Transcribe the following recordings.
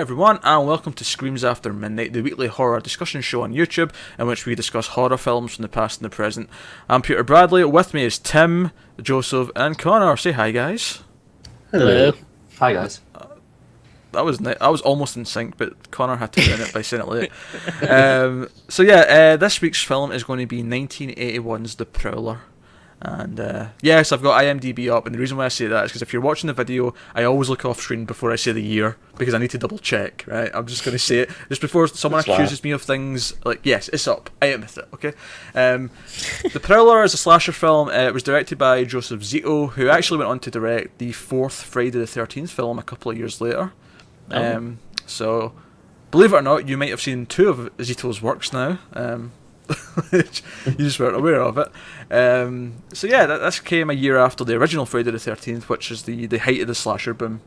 everyone, and welcome to Screams After Midnight, the weekly horror discussion show on YouTube, in which we discuss horror films from the past and the present. I'm Peter Bradley, with me is Tim, Joseph, and Connor. Say hi, guys. Hello. Hi, guys. That was almost in sync, but Connor had to ruin it by saying it late. This week's film is going to be 1981's The Prowler. And yes, I've got IMDb up, and the reason why I say that is because if you're watching the video, I always look off screen before I say the year, because I need to double check, right? I'm just going to say it just before someone accuses me of things, like, yes, it's up, I admit it, okay? The Prowler is a slasher film. It was directed by Joseph Zito, who actually went on to direct the fourth Friday the 13th film a couple of years later. So, believe it or not, you might have seen two of Zito's works now. You just weren't aware of it. This came a year after the original Friday the 13th, which is the height of the slasher boom.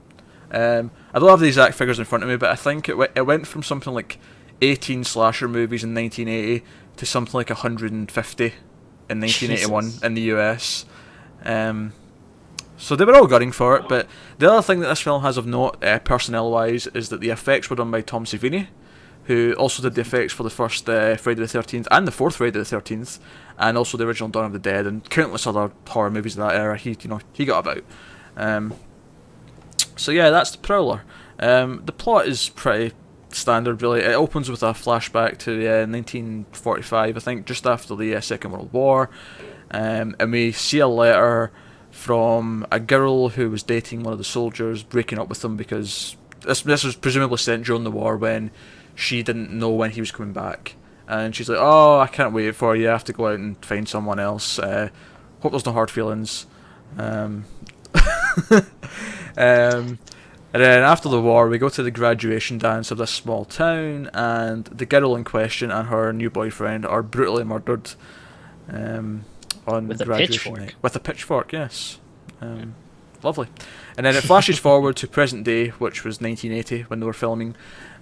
I don't have the exact figures in front of me, but I think it went from something like 18 slasher movies in 1980 to something like 150 in 1981 Jesus. In the US. So they were all gunning for it, but the other thing that this film has of note, personnel-wise, is that the effects were done by Tom Savini, who also did the effects for the first Friday the 13th and the fourth Friday the 13th, and also the original Dawn of the Dead and countless other horror movies of that era. He got about. That's The Prowler. The plot is pretty standard, really. It opens with a flashback to 1945, I think, just after the Second World War, and we see a letter from a girl who was dating one of the soldiers, breaking up with them because this was presumably sent during the war when she didn't know when he was coming back, and she's like, "Oh, I can't wait for you. I have to go out and find someone else. Hope there's no hard feelings." And then after the war, we go to the graduation dance of this small town, and the girl in question and her new boyfriend are brutally murdered on with graduation night with a pitchfork. Yes, lovely. And then it flashes forward to present day, which was 1980 when they were filming.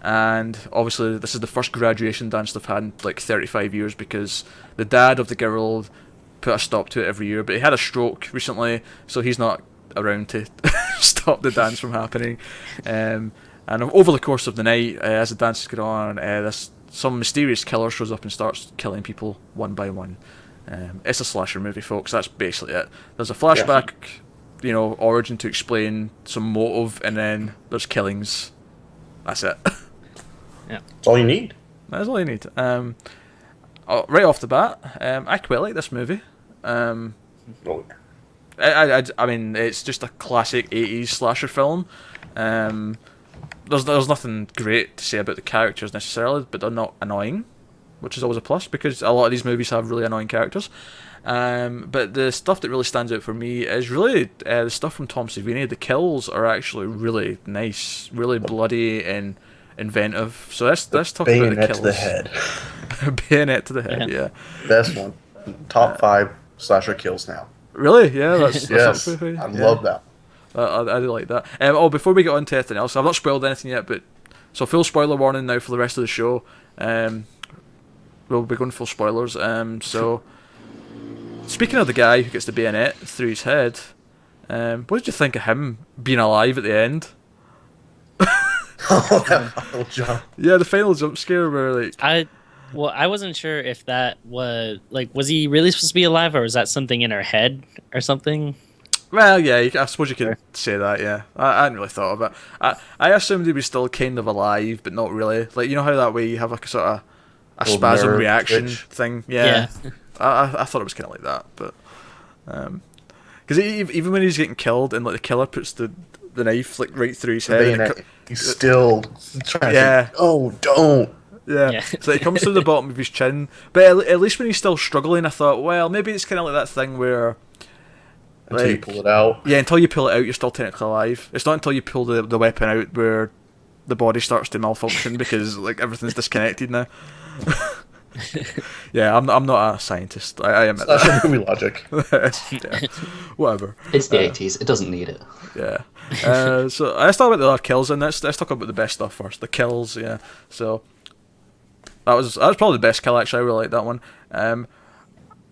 And obviously this is the first graduation dance they've had in like 35 years, because the dad of the girl put a stop to it every year, but he had a stroke recently, so he's not around to stop the dance from happening. And over the course of the night, as the dance is going on, some mysterious killer shows up and starts killing people one by one. It's a slasher movie, folks. That's basically it. There's a flashback, origin to explain some motive, and then there's killings. That's it. Yeah, that's all you need. That's all you need. Right off the bat, I quite like this movie. I mean, it's just a classic 80s slasher film. There's nothing great to say about the characters necessarily, but they're not annoying, which is always a plus, because a lot of these movies have really annoying characters. But the stuff that really stands out for me is really the stuff from Tom Savini. The kills are actually really nice, really bloody and inventive. So let's talk about the kills. Bayonet to the head. Bayonet to the head, yeah. Best one. Top 5 slasher kills now. Really? Yeah, that's yes. Up for you. I love that. I do like that. Before we get on to anything else, I've not spoiled anything yet, so full spoiler warning now for the rest of the show. We'll be going full spoilers. So speaking of the guy who gets the bayonet through his head, what did you think of him being alive at the end? That final jump. Yeah, the final jump scare where I wasn't sure if that was he really supposed to be alive, or was that something in her head or something? Well, yeah, I suppose you could say that, yeah. I hadn't really thought of it. I assumed he was still kind of alive, but not really. Like, you know how that way you have like a sort of a spasm reaction thing? Yeah. I thought it was kind of like that, but because even when he's getting killed and like the killer puts the knife like right through his head, and he's still trying to think, oh, don't. Yeah. So it comes through the bottom of his chin, but at least when he's still struggling, I thought, well, maybe it's kind of like that thing where until you pull it out. Yeah, until you pull it out, you're still technically alive. It's not until you pull the weapon out where the body starts to malfunction because like everything's disconnected now. Yeah, I'm not a scientist. I admit that. That's movie logic. Yeah, whatever. It's the 80s. It doesn't need it. Yeah. So let's talk about the other kills, and let's talk about the best stuff first. The kills, yeah. So that was probably the best kill, actually. I really like that one.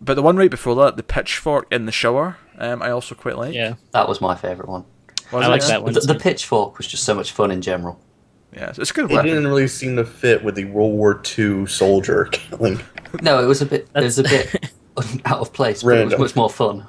But the one right before that, the pitchfork in the shower, I also quite like. Yeah, that was my favourite one. I like that one. The pitchfork was just so much fun in general. Yeah, it's a good It weapon. didn't really seem to fit with the World War II soldier killing. No, it was a bit out of place, but it was Random. much more fun.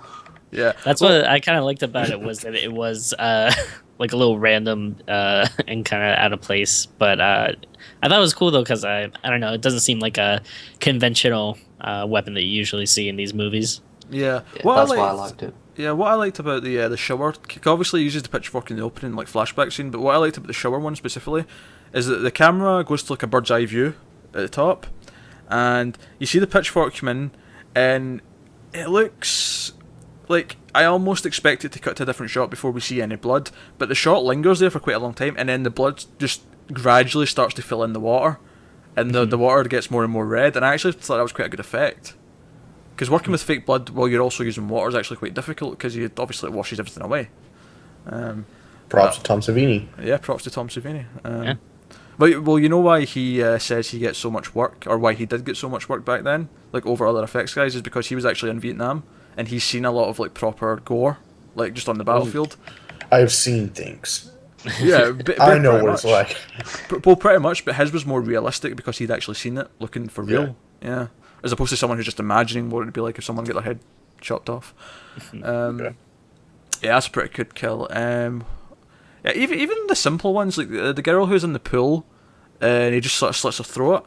Yeah, That's what I kind of liked about it, was that it was like a little random and kind of out of place. But I thought it was cool though, because I don't know, it doesn't seem like a conventional weapon that you usually see in these movies. yeah. Yeah, What that's I why I liked- liked it. Yeah, what I liked about the shower, obviously he uses the pitchfork in the opening, like flashback scene, but what I liked about the shower one specifically is that the camera goes to like a bird's eye view at the top, and you see the pitchfork come in, and it looks like I almost expect it to cut to a different shot before we see any blood, but the shot lingers there for quite a long time, and then the blood just gradually starts to fill in the water, and the water gets more and more red, and I actually thought that was quite a good effect. Because working with fake blood while you're also using water is actually quite difficult, because obviously it washes everything away. Props to Tom Savini. Yeah, props to Tom Savini. Yeah. Well, you know why he says he gets so much work, or why he did get so much work back then, like over other effects guys, is because he was actually in Vietnam, and he's seen a lot of like proper gore, like just on the battlefield. I've seen things. Yeah, I know what it's like. Well, pretty much, but his was more realistic because he'd actually seen it, looking for real. Yeah. As opposed to someone who's just imagining what it'd be like if someone got their head chopped off. Okay. Yeah, that's a pretty good kill. Yeah, even the simple ones, like the girl who's in the pool, and he just sort of slits her throat,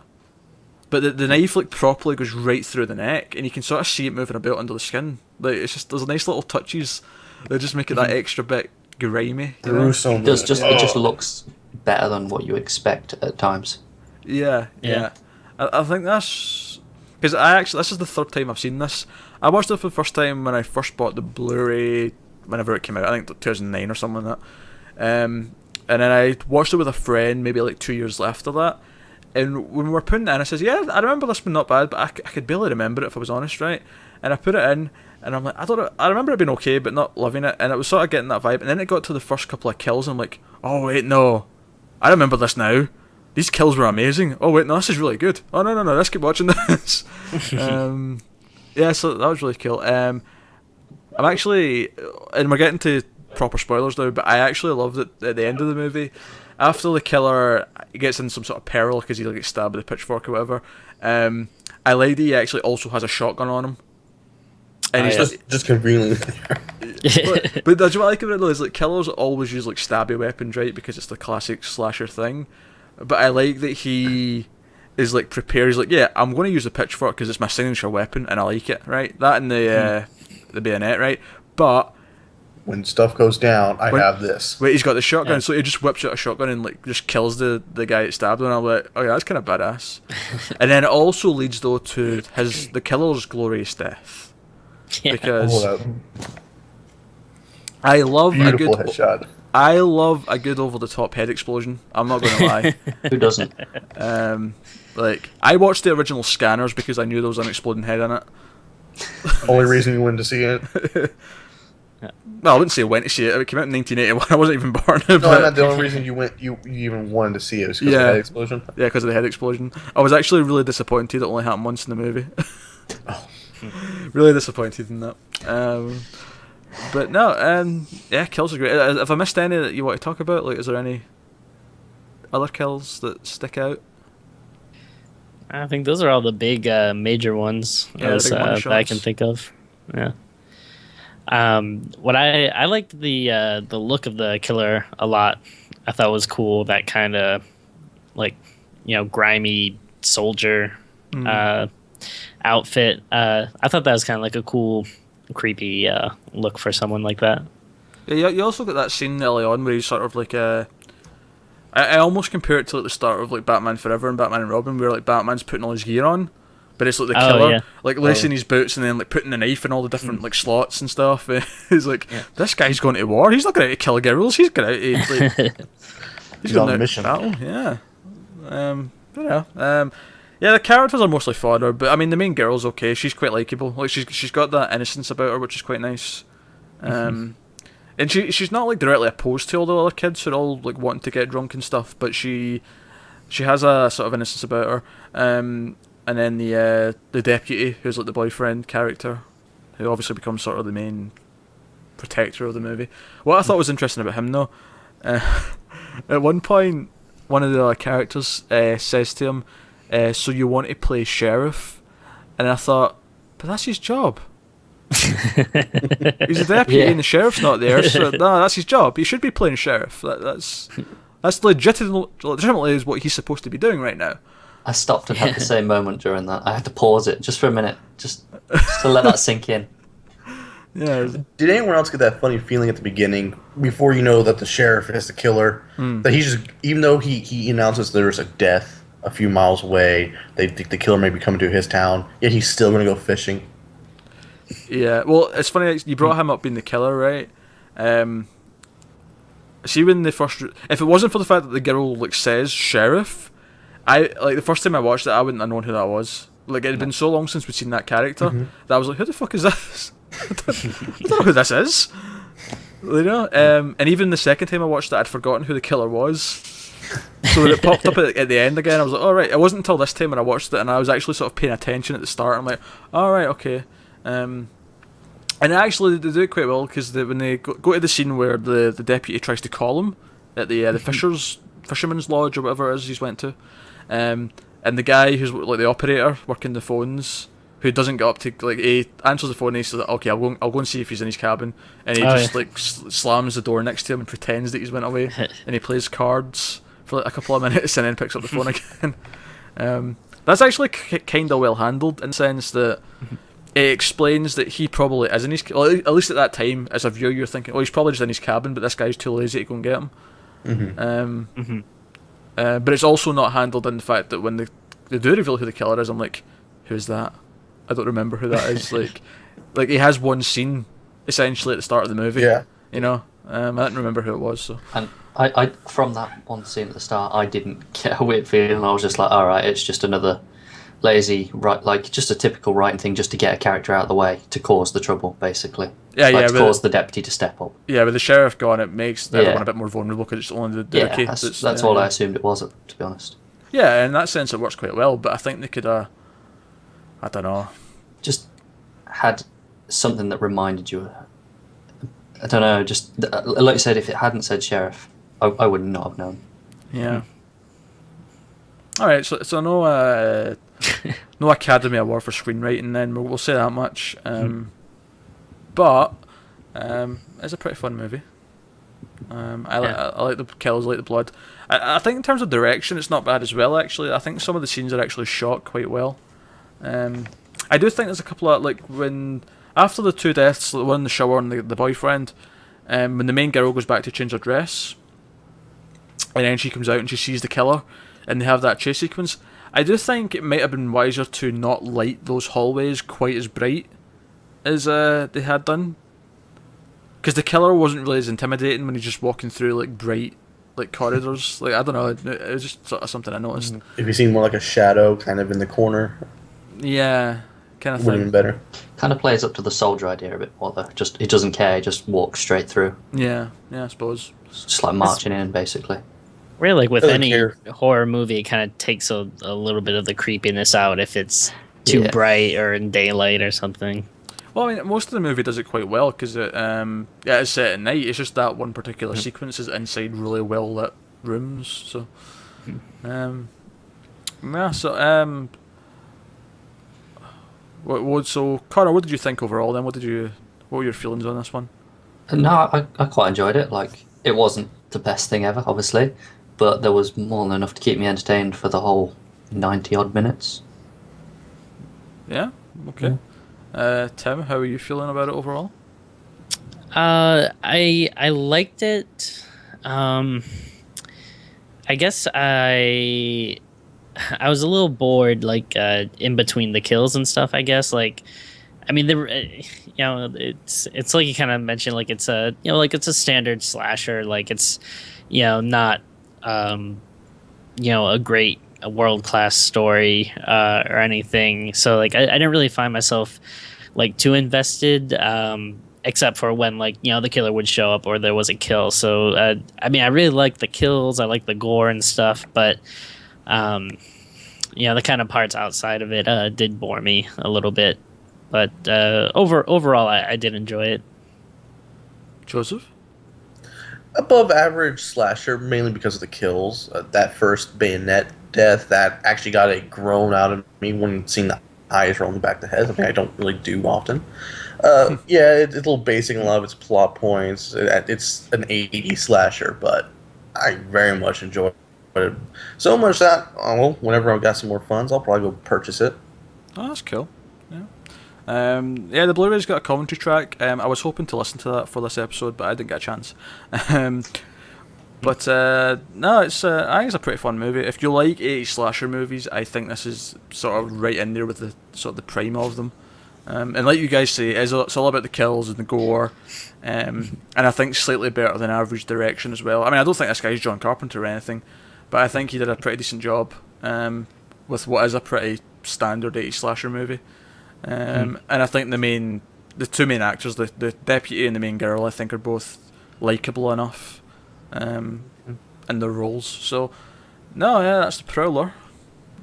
but the knife like properly goes right through the neck, and you can sort of see it moving about under the skin. Like it's just, there's nice little touches that just make it that extra bit grimy. You know? Gruesome. It just looks better than what you expect at times. Yeah. I think that's because this is the third time I've seen this. I watched it for the first time when I first bought the Blu-ray whenever it came out. I think 2009 or something like that. And then I watched it with a friend maybe like 2 years after that. And when we were putting it in, I says, "Yeah, I remember this one not bad, but I could barely remember it if I was honest, right?" And I put it in, and I'm like, I remember it being okay, but not loving it. And it was sort of getting that vibe. And then it got to the first couple of kills, and I'm like, "Oh wait, no, I remember this now. These kills were amazing. Oh wait, no, this is really good. Oh no, let's keep watching this." Yeah, so that was really cool. I'm actually, and we're getting to proper spoilers now, but I actually loved it at the end of the movie. After the killer gets in some sort of peril because he gets stabbed with a pitchfork or whatever, I like that he actually also has a shotgun on him. And he's Just conveniently. but what I like about it though is like killers always use like stabby weapons, right? Because it's the classic slasher thing. But I like that he is like prepared. He's like, yeah, I'm going to use the pitchfork because it's my signature weapon and I like it, right? That and the bayonet, right? But When stuff goes down, I have this. wait, he's got the shotgun, so he just whips out a shotgun and like just kills the guy that stabbed him. And I'm like, oh yeah, that's kind of badass. And then it also leads though to the killer's glorious death. Yeah. Because Oh, that I love beautiful headshot. I love a good over the top head explosion. I'm not going to lie. Who doesn't? Like I watched the original Scanners because I knew there was an exploding head in it. Only reason you went to see it. Well, I wouldn't say I went to see it. It came out in 1981. I wasn't even born. No, But, not the only reason you even wanted to see it was because of Yeah. the head explosion. yeah, because of the head explosion. I was actually really disappointed it only happened once in the movie. Really disappointed in that. But no, yeah, kills are great. Have I missed any that you want to talk about? Like, is there any other kills that stick out? I think those are all the big major ones Yeah, the big money that I shots. can think of. Yeah. What I liked the look of the killer a lot. I thought was cool. That kind of like grimy soldier outfit. I thought that was kind of like a cool, creepy look for someone like that. Yeah, you also got that scene early on where he's sort of like I almost compare it to like the start of like Batman Forever and Batman and Robin, where like Batman's putting all his gear on, but it's like the killer, yeah. like lacing his boots and then like putting the knife in all the different like slots and stuff. He's like, this guy's going to war. He's not going to kill girls. He's going to like, He's on going a out mission. to battle. Yeah. Yeah, the characters are mostly fodder, but I mean the main girl's okay. She's quite likable. Like she's got that innocence about her, which is quite nice. And she's not like directly opposed to all the other kids who are all like wanting to get drunk and stuff, but she has a sort of innocence about her. And then the deputy, who's like the boyfriend character, who obviously becomes sort of the main protector of the movie. What I thought was interesting about him though, at one point, one of the other characters says to him, "So you want to play sheriff?" And I thought, but that's his job. He's a deputy and the sheriff's not there, so no, that's his job. He should be playing sheriff. That's legitimately is what he's supposed to be doing right now. I stopped and had the same moment during that. I had to pause it just for a minute, just to let that sink in. Yeah. Did anyone else get that funny feeling at the beginning, before you know that the sheriff is the killer, that he's just, even though he announces there's a death a few miles away, they think the killer may be coming to his town, yet he's still going to go fishing? Yeah, well, it's funny, you brought him up being the killer, right? See, when if it wasn't for the fact that the girl says sheriff, the first time I watched it, I wouldn't have known who that was. It had been so long since we'd seen that character that I was like, who the fuck is this? I don't know who this is. And even the second time I watched it, I'd forgotten who the killer was. So when it popped up at the end again, I was like, all right. It wasn't until this time when I watched it and I was actually sort of paying attention at the start. I'm like, all right, okay. And actually, they do it quite well, because when they go to the scene where the deputy tries to call him at the fisherman's lodge or whatever it is he's went to, and the guy who's the operator working the phones, who doesn't get up to he answers the phone and he says, okay, I'll go and see if he's in his cabin, and he slams the door next to him and pretends that he's went away, and he plays cards for a couple of minutes and then picks up the phone again. That's actually kind of well handled, in the sense that it explains that he probably is in his... Well, at least at that time, as a viewer, you're thinking, he's probably just in his cabin, but this guy's too lazy to go and get him. But it's also not handled in the fact that when they do reveal who the killer is, I'm like, who's that? I don't remember who that is. Like he has one scene, essentially, at the start of the movie. Yeah. I didn't remember who it was, so... And I from that one scene at the start, I didn't get a weird feeling. I was just like, alright, it's just another... lazy, just a typical writing thing, just to get a character out of the way to cause the trouble, basically. To cause the deputy to step up. Yeah, with the sheriff gone, it makes everyone a bit more vulnerable, because it's only the rookie. That's all I assumed it was, to be honest. Yeah, in that sense, it works quite well. But I think they could, I don't know, just had something that reminded you. I don't know. Just like you said, if it hadn't said sheriff, I would not have known. Yeah. All right, so no Academy Award for screenwriting, then we'll say that much. But it's a pretty fun movie. I like the kills, I like the blood. I think in terms of direction, it's not bad as well. Actually, I think some of the scenes are actually shot quite well. I do think there's a couple of when after the two deaths, the one in the shower and the boyfriend, when the main girl goes back to change her dress, and then she comes out and she sees the killer, and they have that chase sequence. I do think it might have been wiser to not light those hallways quite as bright as they had done, because the killer wasn't really as intimidating when he's just walking through bright corridors. I don't know, it was just sort of something I noticed. If you seen more like a shadow kind of in the corner, yeah, kind of thing, would have been better. Kind of plays up to the soldier idea a bit more, though. Just he doesn't care, he just walks straight through. Yeah, I suppose. It's just like marching in, basically. Really, with any horror movie, it kind of takes a little bit of the creepiness out if it's too bright or in daylight or something. Well, I mean, most of the movie does it quite well, because it's set at night. It's just that one particular sequence is inside really well lit rooms. So, So Connor, what did you think overall? Then, what were your feelings on this one? No, I quite enjoyed it. It wasn't the best thing ever, obviously, but there was more than enough to keep me entertained for the whole 90-odd minutes. Yeah. Okay. Tim, how are you feeling about it overall? I liked it. I guess I was a little bored, in between the kills and stuff. I guess, I mean, it's like you kind of mentioned, it's a, it's a standard slasher. It's, not, a great world-class story or anything. So I didn't really find myself too invested, except for when the killer would show up or there was a kill. So I mean, I really liked the kills, I like the gore and stuff, but the kind of parts outside of it did bore me a little bit. But overall, I did enjoy it. Joseph? above average slasher, mainly because of the kills. That first bayonet death that actually got a groan out of me when seeing the eyes rolling back the head. Something I don't really do often. Yeah, it's a little basic in a lot of its plot points. It's an 80s slasher, but I very much enjoy it. So much that, well, whenever I've got some more funds, I'll probably go purchase it. Oh, that's cool. Yeah. Yeah, the Blu-ray's got a commentary track. I was hoping to listen to that for this episode, but I didn't get a chance. But no, it's I think it's a pretty fun movie. If you like 80s slasher movies, I think this is sort of right in there with the sort of the prime of them. And like you guys say, it's all about the kills and the gore, and I think slightly better than average direction as well. I mean, I don't think this guy's John Carpenter or anything, but I think he did a pretty decent job with what is a pretty standard 80s slasher movie. And I think the two main actors, the deputy and the main girl, I think are both likeable enough in their roles. So, no, yeah, that's the Prowler.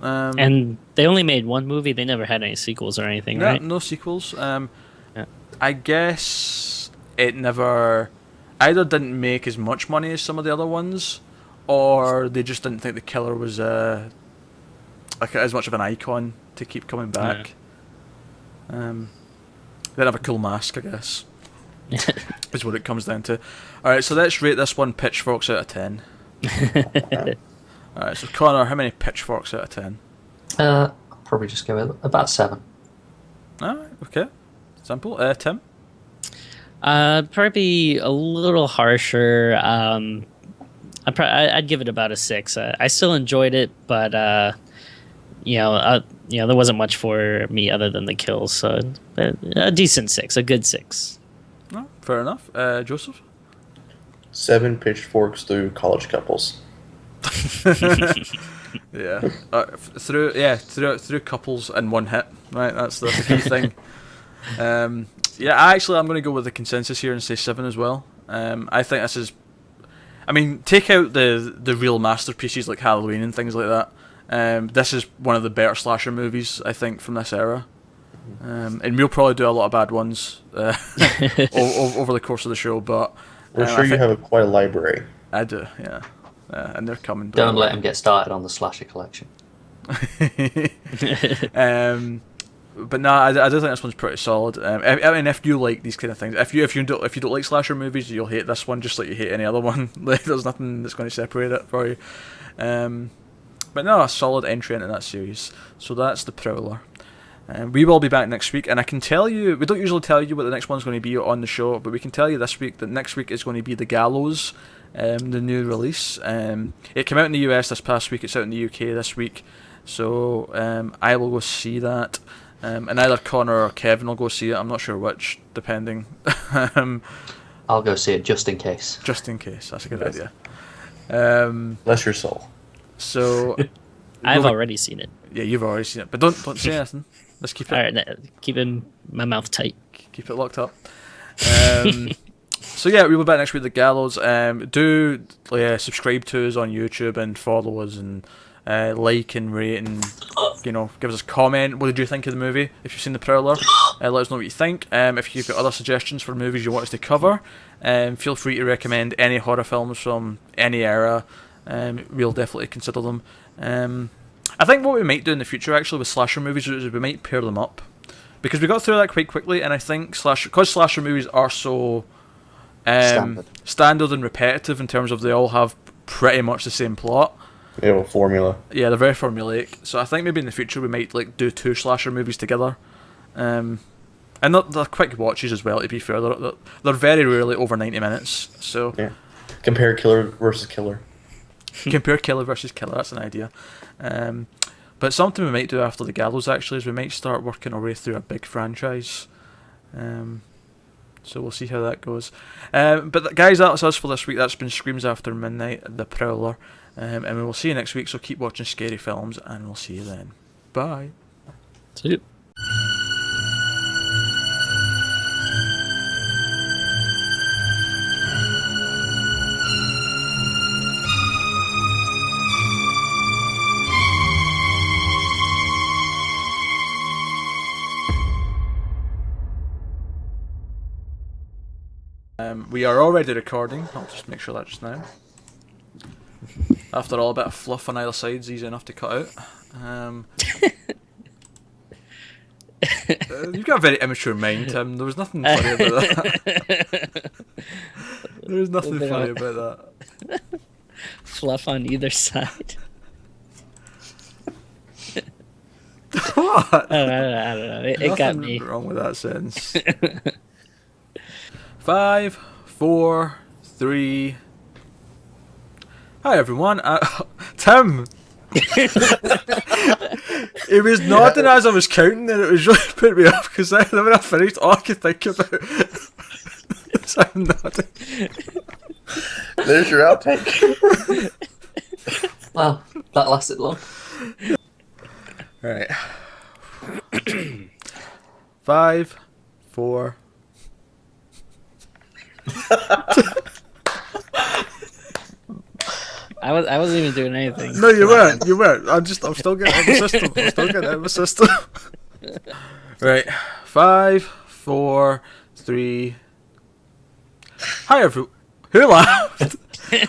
And they only made one movie. They never had any sequels or anything, right? No sequels. Yeah. I guess it never either didn't make as much money as some of the other ones, or they just didn't think the killer was like as much of an icon to keep coming back. They didn't have a cool mask, I guess. Is what it comes down to. Alright, so let's rate this one pitchforks out of 10. Alright, so Connor, how many pitchforks out of 10? I'll probably just go with about 7. Alright, okay. Simple. Tim? Probably a little harsher. I'd give it about a 6. I still enjoyed it, but there wasn't much for me other than the kills. So a decent 6, a good 6. No, fair enough. Joseph? 7 pitchforks through college couples. Yeah. Through couples in one hit. Right, that's the key thing. I'm going to go with the consensus here and say 7 as well. I think this is. I mean, take out the real masterpieces like Halloween and things like that. This is one of the better slasher movies, I think, from this era. And we'll probably do a lot of bad ones over the course of the show, but We're sure you have quite a library. I do, yeah. And they're coming. Don't let him get started on the slasher collection. But no, I do think this one's pretty solid. I mean, if you like these kind of things, if you don't like slasher movies, you'll hate this one just like you hate any other one. Like, there's nothing that's going to separate it for you. But no, a solid entry into that series. So that's the Prowler. We will be back next week, and I can tell you, we don't usually tell you what the next one's going to be on the show, but we can tell you this week that next week is going to be The Gallows, the new release. It came out in the US this past week, it's out in the UK this week, so I will go see that, and either Connor or Kevin will go see it, I'm not sure which, depending. I'll go see it just in case. Just in case, that's a good idea. Bless your soul. So... I've already seen it. Yeah, you've already seen it, but don't say anything. Let's keep it. All right, keeping my mouth tight. Keep it locked up. So yeah, we'll be back next week with The Gallows. Do subscribe to us on YouTube and follow us and like and rate and give us a comment. What did you think of the movie? If you've seen The Prowler, let us know what you think. If you've got other suggestions for movies you want us to cover, feel free to recommend any horror films from any era. We'll definitely consider them. I think what we might do in the future actually with slasher movies is we might pair them up, because we got through that quite quickly, and I think because slasher movies are so standard and repetitive in terms of they all have pretty much the same plot. Yeah, well, formula. Yeah, they're very formulaic. So I think maybe in the future we might do 2 slasher movies together, and they're quick watches as well. To be fair, they're very rarely over 90 minutes. So yeah, compare killer versus killer. Compare killer versus killer, that's an idea. But something we might do after The Gallows actually is we might start working our way through a big franchise. So we'll see how that goes. But guys, that's us for this week. That's been Screams After Midnight, The Prowler. And we will see you next week, so keep watching scary films, and we'll see you then. Bye. See you. We are already recording. I'll just make sure that just now. After all, a bit of fluff on either side is easy enough to cut out. You've got a very immature mind, Tim. There was nothing funny about that. There was nothing funny about that. Fluff on either side. What? I don't know. It got me. Nothing wrong with that sentence. 5, 4, 3. Hi everyone. Tim. It was nodding as I was counting, and it was really putting me off because when I finished, all I could think about is I'm nodding. There's your outtake. Wow, that lasted long. Right. 5, 4. I wasn't even doing anything. No, you weren't. You weren't. I'm still getting out of the system. Right. 5, 4, 3. Hi, everyone. Who laughed?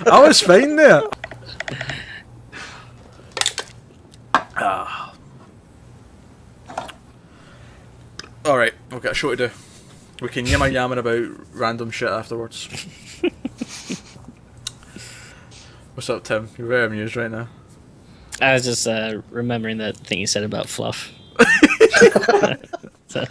I was fine there. Alright, we've got a show to do. We can yamming about random shit afterwards. What's up, Tim? You're very amused right now. I was just remembering that thing you said about fluff. So.